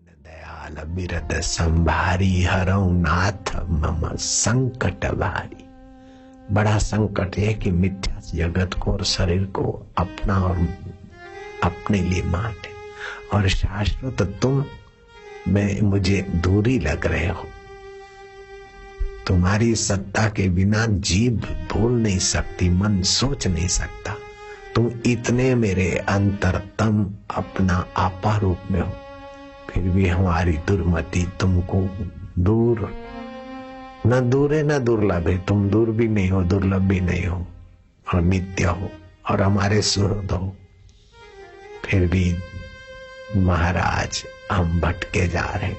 दयाल बिरद संभारी हरऊ नाथ मम संकट भारी। बड़ा संकट है कि मिथ्या जगत को और शरीर को अपना और अपने लिए माने, और शाश्वत तुम में मुझे दूरी लग रहे हो। तुम्हारी सत्ता के बिना जीभ बोल नहीं सकती, मन सोच नहीं सकता। तुम इतने मेरे अंतरतम अपना आपा रूप में हो, फिर भी हमारी दुर्मति तुमको दूर न दूर है न दुर्लभ है। तुम दूर भी नहीं हो, दुर्लभ भी नहीं हो, और नित्य हो और हमारे सुहृद हो। फिर भी महाराज हम भटके जा रहे।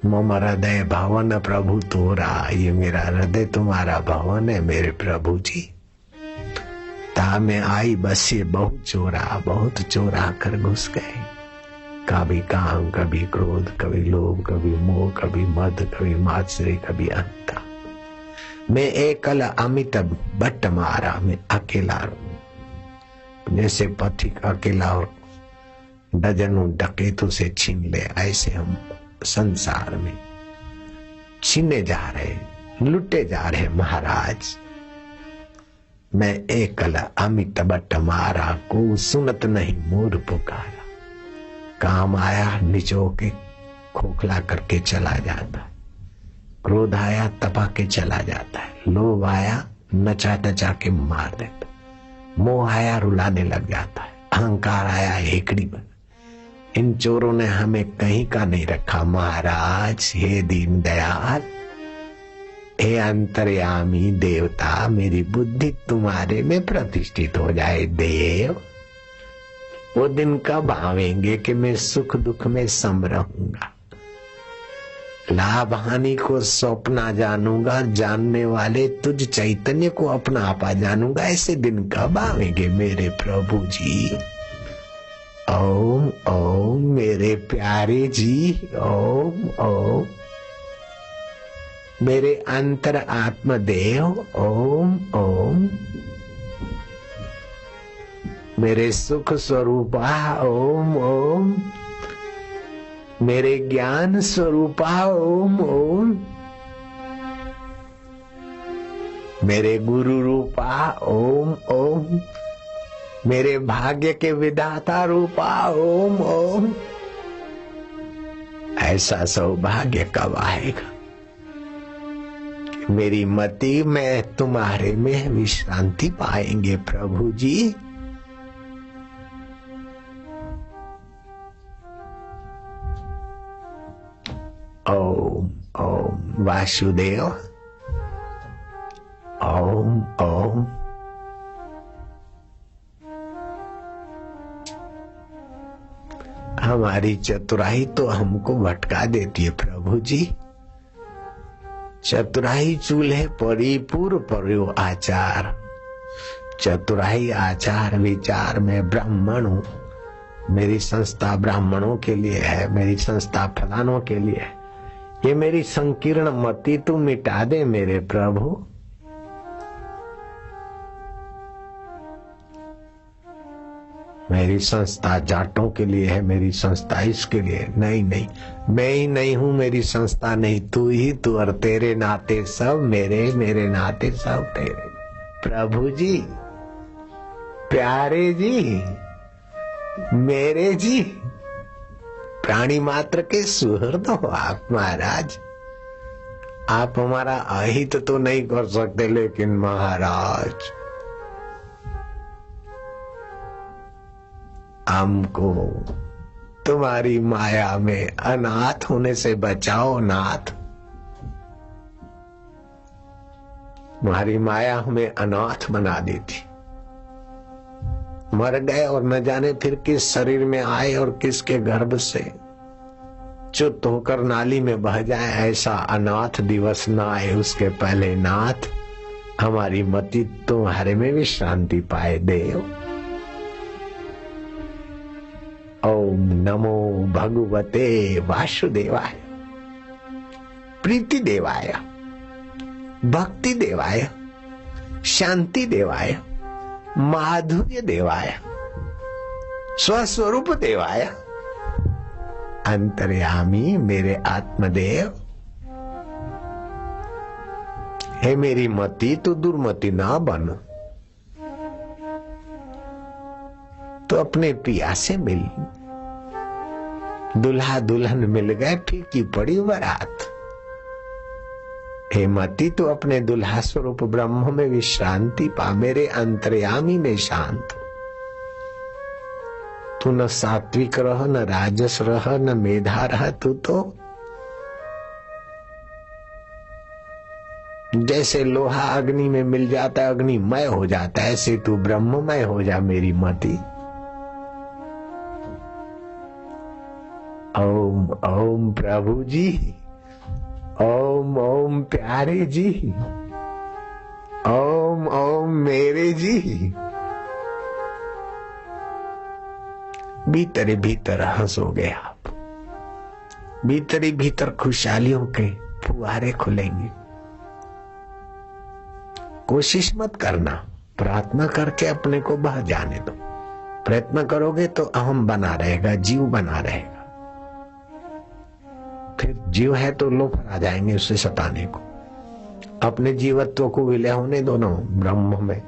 मम हृदय भवन प्रभु तोरा, ये मेरा हृदय तुम्हारा भवन है मेरे प्रभु जी। ता में आई बस ये बहुत चोरा कर घुस गए। कभी काम, कभी क्रोध, कभी लोभ, कभी मोह, कभी मद, कभी मात्सर्य, कभी अहंता। मैं एकल अमित बट मारा, मैं अकेला। जैसे पथिक अकेला और डजनों डकैतों से छीन ले, ऐसे हम संसार में छीने जा रहे, लुटे जा रहे महाराज। मैं एकल अमित बट मारा, को सुनत नहीं मोर पुकारा। काम आया निचो के खोखला करके चला जाता है, क्रोध आया तपा के चला जाता है, लोभ आया नचा नचा के मार देता, मोह आया रुलाने लग जाता है, अहंकार आया हेकड़ी बन। इन चोरों ने हमें कहीं का नहीं रखा महाराज। हे दीन दयाल, हे अंतर्यामी देवता, मेरी बुद्धि तुम्हारे में प्रतिष्ठित हो जाए देव। वो दिन कब आवेंगे कि मैं सुख दुख में सम रहूंगा, लाभ हानि को सौंपना जानूंगा, जानने वाले तुझ चैतन्य को अपना आपा जानूंगा। ऐसे दिन कब आवेंगे मेरे प्रभु जी? ओम ओम मेरे प्यारे जी, ओम ओम मेरे अंतर आत्मदेव, ओम ओम मेरे सुख स्वरूपा, ओम ओम मेरे ज्ञान स्वरूपा, ओम ओम मेरे गुरु रूपा, ओम ओम मेरे भाग्य के विधाता रूपा, ओम ओम। ऐसा सौभाग्य कब आएगा? मेरी मति में तुम्हारे में विश्रांति पाएंगे प्रभु जी। ओम ओम वासुदेव, ओम ओम। हमारी चतुराई तो हमको भटका देती है प्रभु जी। चतुराई चूल्हे परिपूर पर्यो आचार, चतुराई आचार विचार में ब्राह्मण हूँ। मेरी संस्था ब्राह्मणों के लिए है, मेरी संस्था फलानों के लिए है। ये मेरी संकीर्ण मति तू मिटा दे मेरे प्रभु। मेरी संस्था जाटों के लिए है, मेरी संस्था इसके लिए नहीं। नहीं, मैं ही नहीं हूं, मेरी संस्था नहीं, तू ही तू, और तेरे नाते सब मेरे, मेरे नाते सब तेरे। प्रभु जी, प्यारे जी, मेरे जी, प्राणी मात्र के सुहृद हो आप महाराज। आप हमारा अहित तो नहीं कर सकते, लेकिन महाराज हमको तुम्हारी माया में अनाथ होने से बचाओ नाथ। तुम्हारी माया हमें अनाथ बना देती। मर गए और न जाने फिर किस शरीर में आए और किसके गर्भ से चुत होकर नाली में बह जाए। ऐसा अनाथ दिवस न आए उसके पहले नाथ हमारी मति तुम्हारे में विश्रांति पाए देव। ओम नमो भगवते वासुदेवाय, प्रीति देवाय, भक्ति देवाय, शांति देवाय, माधुर्य देवाय, स्वस्वरूप देवाय, अंतर्यामी मेरे आत्मदेव। हे मेरी मति, तू दुर्मति ना बन, तो अपने पिया से मिल। दुल्हा दुल्हन मिल गए, फीकी पड़ी बारात। हे मति, तू अपने दुल्हा स्वरूप ब्रह्म में विश्रांति पा, मेरे अंतर्यामी में शांत। तू न सात्विक रह, न राजस रह, न मेधा रह, तू तो जैसे लोहा अग्नि में मिल जाता है, अग्निमय हो जाता है, ऐसे तू ब्रह्ममय हो जा मेरी मति। ओम ओम प्रभु जी, ओम ओम प्यारे जी, ओम ओम मेरे जी। भीतर ही भीतर हंसोगे आप, भीतर ही भीतर खुशहालियों के फुहारे खुलेंगे। कोशिश मत करना, प्रार्थना करके अपने को बह जाने दो। प्रयत्न करोगे तो अहम बना रहेगा, जीव बना रहेगा। फिर जीव है तो लोग आ जाएंगे उससे सताने को। अपने जीवत्व को विलय होने दो ना ब्रह्म में,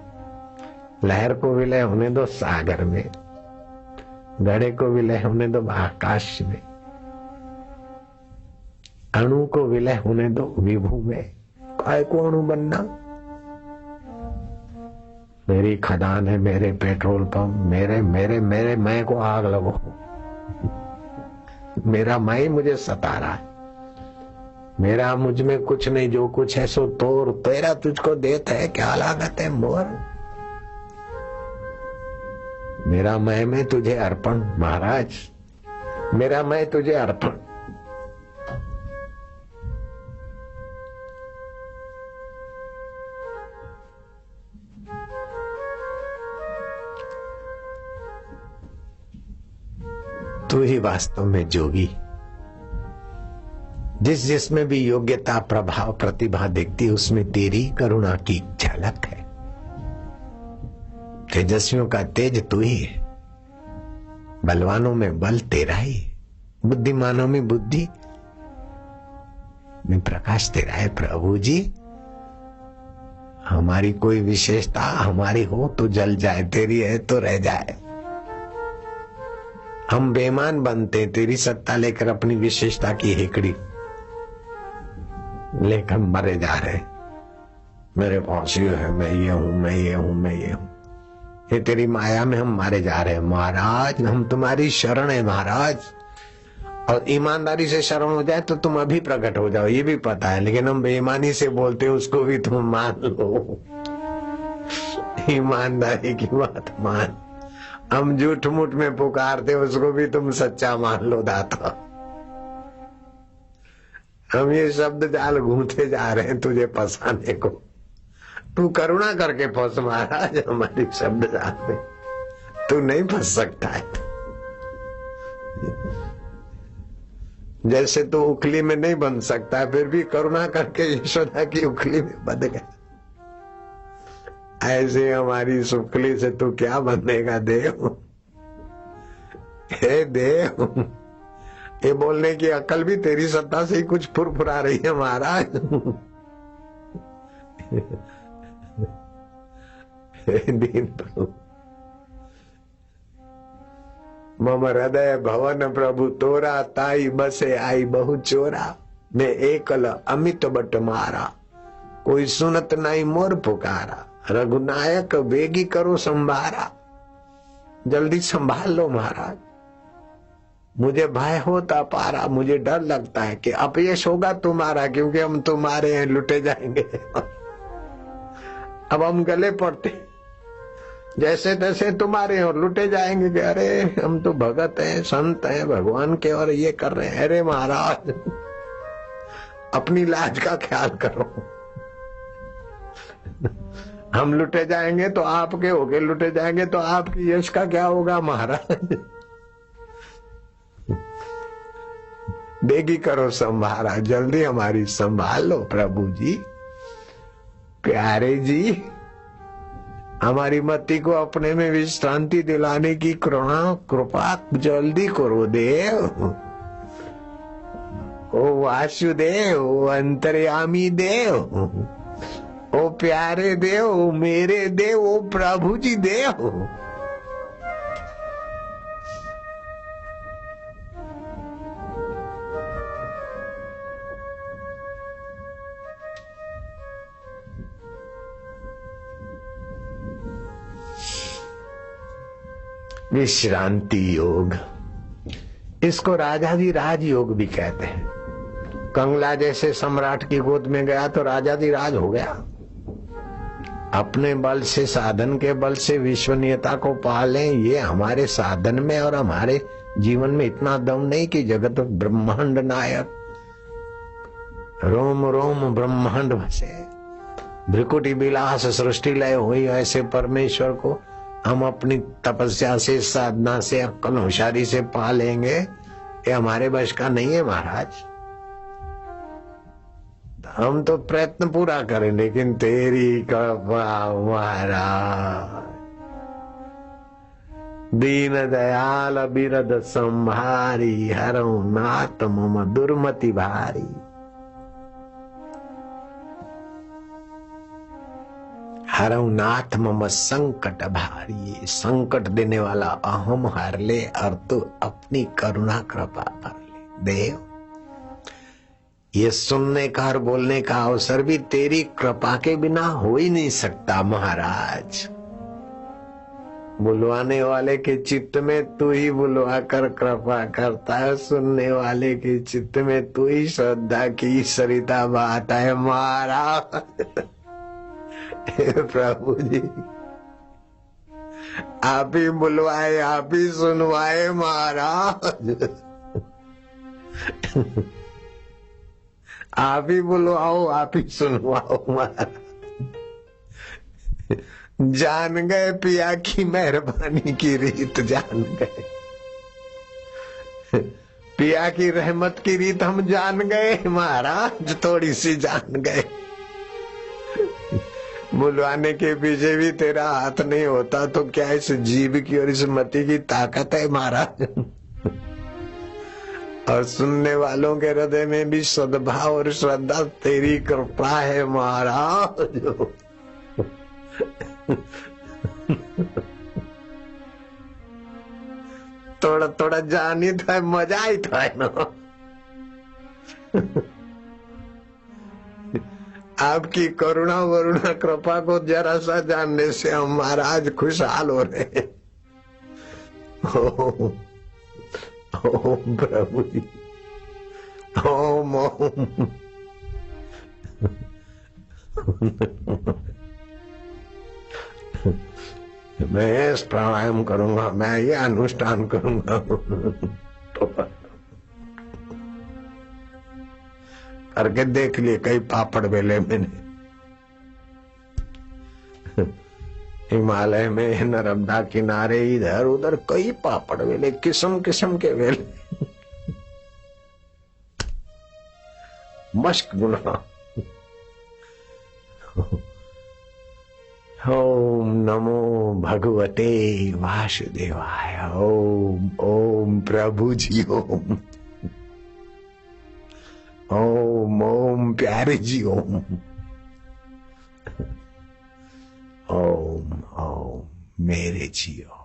लहर को विलय होने दो सागर में, घड़े को विलय होने दो आकाश में, अणु को विलय होने दो विभू में। काय को अणु बनना? मेरी खदान है, मेरे पेट्रोल पंप, मेरे मेरे मेरे मैं को आग लगो। मेरा मैं ही मुझे सता रहा है, मेरा मुझ में कुछ नहीं, जो कुछ है सो तोर तेरा तुझको देता है, क्या लागत है मोर। मेरा मैं तुझे अर्पण महाराज, मेरा मैं तुझे अर्पण। तू ही वास्तव में जोगी। जिसमें भी योग्यता, प्रभाव, प्रतिभा दिखती उसमें तेरी करुणा की झलक है। तेजस्वियों का तेज तू ही है, बलवानों में बल तेरा ही, बुद्धिमानों में बुद्धि में प्रकाश तेरा है। प्रभु जी, हमारी कोई विशेषता हमारी हो तो जल जाए, तेरी है तो रह जाए। हम बेईमान बनते, तेरी सत्ता लेकर अपनी विशेषता की हेकड़ी लेकर मरे जा रहे। मेरे पास ये है, मैं ये हूं, मैं ये हूं, मैं ये हूं। ये तेरी माया में हम मारे जा रहे हैं महाराज। हम तुम्हारी शरण है महाराज, और ईमानदारी से शरण हो जाए तो तुम अभी प्रकट हो जाओ, ये भी पता है। लेकिन हम बेईमानी से बोलते, उसको भी तुम मान लो। ईमानदारी की बात मान, हम झूठ मूठ में पुकारते, उसको भी तुम सच्चा मान लो दाता। हम ये शब्द जाल घूमते जा रहे हैं तुझे फंसाने को। तू करुणा करके फंस महाराज हमारी शब्द जाल में, तू नहीं फंस सकता है। जैसे तू उखली में नहीं बन सकता है, फिर भी करुणा करके यशोदा की उखली में बंध गया। ऐसे हमारी सुखली से तू क्या बनेगा देव? हे देव, ये बोलने की अकल भी तेरी सत्ता से ही कुछ फुरफुरा रही है महाराज। दीन प्रभु, मम हृदय भवन प्रभु तोरा, ताई बसे आई बहु चोरा। मैं एकल अमित बट मारा, कोई सुनत नहीं मोर पुकारा। रघुनायक वेगी करो संभारा, जल्दी संभाल लो महाराज। मुझे भय होता पारा, मुझे डर लगता है कि अपयश होगा तुम्हारा, क्योंकि हम तुम्हारे हैं, लुटे जाएंगे। अब हम गले पड़ते, जैसे तैसे तुम्हारे और लुटे जाएंगे कि अरे हम तो भगत हैं, संत हैं भगवान के, और ये कर रहे हैं। अरे महाराज, अपनी लाज का ख्याल करो। हम लुटे जाएंगे तो आपके होके लुटे जाएंगे, तो आपकी यश का क्या होगा महाराज? बेगी करो संभारा, जल्दी हमारी संभाल लो प्रभु जी, प्यारे जी। हमारी मति को अपने में विश्रांति दिलाने की कृपा जल्दी करो देव। ओ वासुदेव, ओ अंतर्यामी देव, ओ प्यारे देव, ओ मेरे देव, ओ प्रभु जी देव। विश्रांति योग, इसको राजाधि राज योग भी कहते हैं। कंगला जैसे सम्राट की गोद में गया तो राजाधि राज हो गया। अपने बल से, साधन के बल से विश्वनीयता को पालें, ये हमारे साधन में और हमारे जीवन में इतना दम नहीं कि जगत ब्रह्मांड नायक रोम रोम ब्रह्मांड बसे, भ्रिकुटी विलास सृष्टि लय हुई, ऐसे परमेश्वर को हम अपनी तपस्या से, साधना से, अक्ल होशियारी से पा लेंगे। ये हमारे वश का नहीं है महाराज। हम तो प्रयत्न पूरा करें, लेकिन तेरी कृपा महाराज। दीन दयाल बिरद संभारी, हरऊ नाथ मम दुर्मति भारी। हरऊ नाथ मम संकट भारी, संकट देने वाला अहम हर ले और तू अपनी करुणा कृपा भर ले देव। ये सुनने का और बोलने का अवसर भी तेरी कृपा के बिना हो ही नहीं सकता महाराज। बुलवाने वाले के चित्त में तू ही बुलवा कर कृपा करता है, सुनने वाले के चित्त में तू ही श्रद्धा की सरिता बहाता है महाराज। प्रभु जी, आप ही बुलवाए, आप ही सुनवाए महाराज। आप ही बुलवाओ, आप ही सुनवाओ महाराज। जान गए पिया की मेहरबानी की रीत, जान गए पिया की रहमत की रीत हम जान गए महाराज, थोड़ी सी जान गए। बुलवाने के पीछे भी तेरा हाथ नहीं होता तो क्या इस जीव की और इस मति की ताकत है महाराज। और सुनने वालों के हृदय में भी सद्भाव और श्रद्धा तेरी कृपा है महाराज। थोड़ा थोड़ा जानी था, मजा ही था ना। आपकी करुणा वरुणा कृपा को जरा सा जानने से हम महाराज खुशहाल हो रहे हैं। ओम प्रभु जी, ओम ओम। मैं प्राणायाम करूंगा, मैं ये अनुष्ठान करूंगा। तो करके देख लिए कई पापड़ बेले मैंने। हिमालय में, नर्मदा किनारे, इधर उधर कई पापड़ वेले, किस्म किस्म के वेले। मश्क गुना। ओम नमो भगवते वासुदेवाय। ओम ओम प्रभु जी ओम। ओम ओम प्यारे जी ओम। ओम ओम मेरे जियो।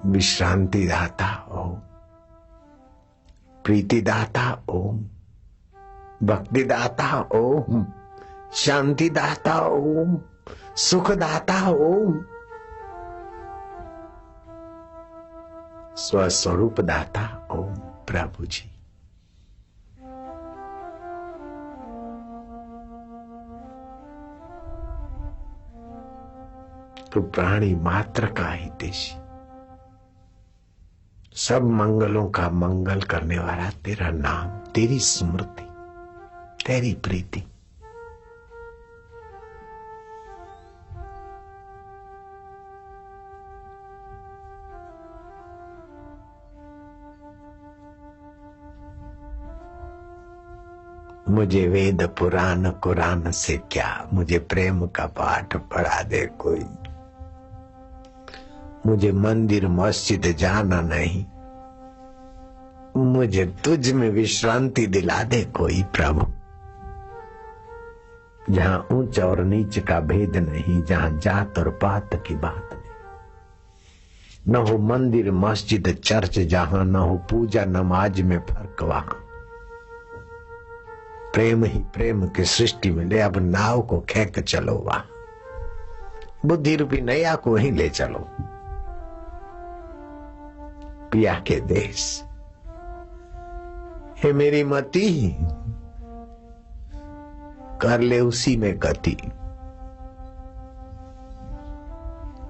विश्रांति दाता ओम, प्रीति दाता ओम, भक्ति दाता ओम, शांति दाता ओम, सुख दाता ओम, स्वस्वरूप दाता ओम प्रभु जी। तो प्राणी मात्र का हितैषी, सब मंगलों का मंगल करने वाला तेरा नाम, तेरी स्मृति, तेरी प्रीति। मुझे वेद पुराण कुरान से क्या, मुझे प्रेम का पाठ पढ़ा दे कोई, मुझे मंदिर मस्जिद जाना नहीं, मुझे तुझ में विश्रांति दिला दे कोई प्रभु, जहां ऊंच और नीच का भेद नहीं, जहां जात और पात की बात नहीं, न हो मंदिर मस्जिद चर्च, जहां न हो पूजा नमाज में फर्क, वहां प्रेम ही प्रेम की सृष्टि में ले। अब नाव को खेक चलो, वहां बुद्धि रूपी नैया को ही ले चलो पिया के देश। हे मेरी मती, कर ले उसी में गति।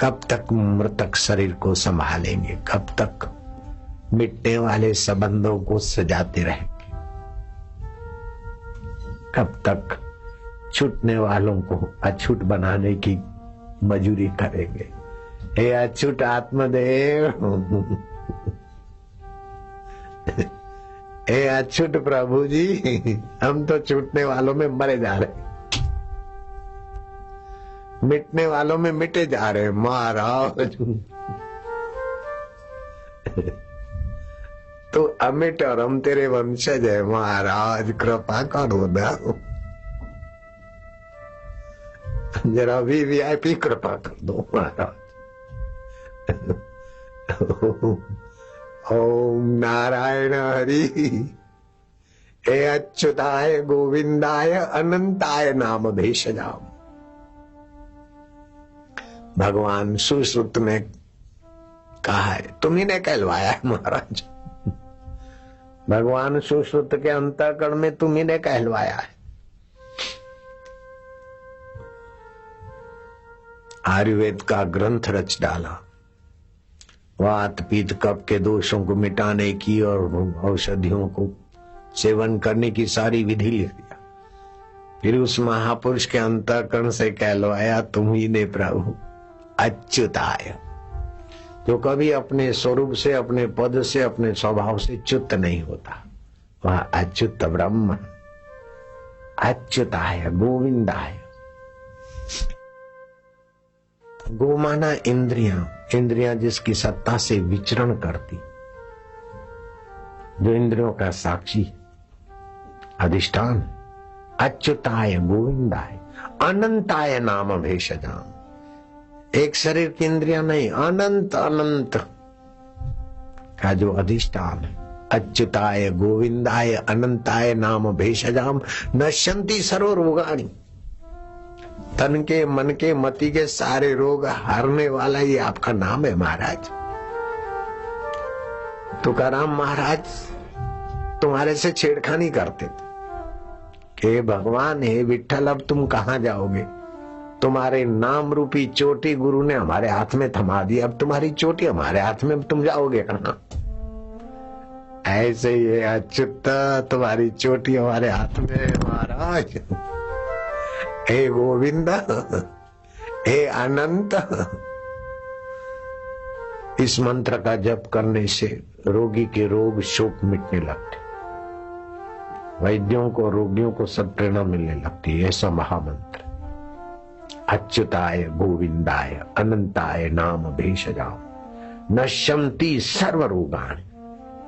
कब तक मृतक शरीर को संभालेंगे, कब तक मिटने वाले संबंधों को सजाते रहेंगे, कब तक छूटने वालों को अछूट बनाने की मजूरी करेंगे। हे अछूट आत्मदेव, हे अछूट प्रभु जी, हम तो छूटने वालों में मरे जा रहे, मिटने वालों में मिटे जा रहे महाराज। तो अमिट और हम तेरे वंशज है महाराज, कृपा करो ना जरा वीआईपी कृपा कर दो महाराज। ओम नारायण हरि। हे अच्युताय गोविंदाय अनंताय नाम भेषजाम। भगवान सुश्रुत ने कहा है, तुम्ही ने कहलवाया है महाराज, भगवान सुश्रुत के अंतःकरण में तुम्ही ने कहलवाया है। आयुर्वेद का ग्रंथ रच डाला, वात पीत कफ के दोषों को मिटाने की और औषधियों को सेवन करने की सारी विधि लिख दिया। फिर उस महापुरुष के अंतःकरण से कहलवाया, तुम्ही ने प्रभु अच्युताय, जो कभी अपने स्वरूप से, अपने पद से, अपने स्वभाव से च्युत नहीं होता, वह अच्युत ब्रह्म, अच्युताय गोविंदाय। गो माना इंद्रियां, इंद्रियां जिसकी सत्ता से विचरण करती, जो इंद्रियों का साक्षी अधिष्ठान। अच्युताय गोविंदाय अनंताय नाम भेषजाम। एक शरीर की इंद्रियां नहीं, अनंत अनंत का जो अधिष्ठान है। अच्युताय गोविंदाय अनंताय नाम भेषजाम नश्यन्ति सर्व रोगाणि। तन के, मन के, मति के सारे रोग हारने वाला ये आपका नाम है महाराज। तुकाराम महाराज तुम्हारे से छेड़खानी करते थे कि भगवान हे विठ्ठल, अब तुम कहां जाओगे, तुम्हारे नाम रूपी चोटी गुरु ने हमारे हाथ में थमा दी, अब तुम्हारी चोटी हमारे हाथ में, तुम जाओगे कहां। ऐसे ही अच्युत तुम्हारी चोटी हमारे हाथ में महाराज। हे गोविंद, हे अनंत। इस मंत्र का जप करने से रोगी के रोग शोक मिटने लगते, वैद्यों को, रोगियों को सब प्रेरणा मिलने लगती है। ऐसा महामंत्र अच्युताय गोविंदाय अनंताय नाम भेषजाम नश्यन्ति सर्व रोगाणि।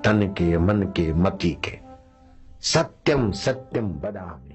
तन के, मन के, मति के। सत्यम सत्यम वदामि।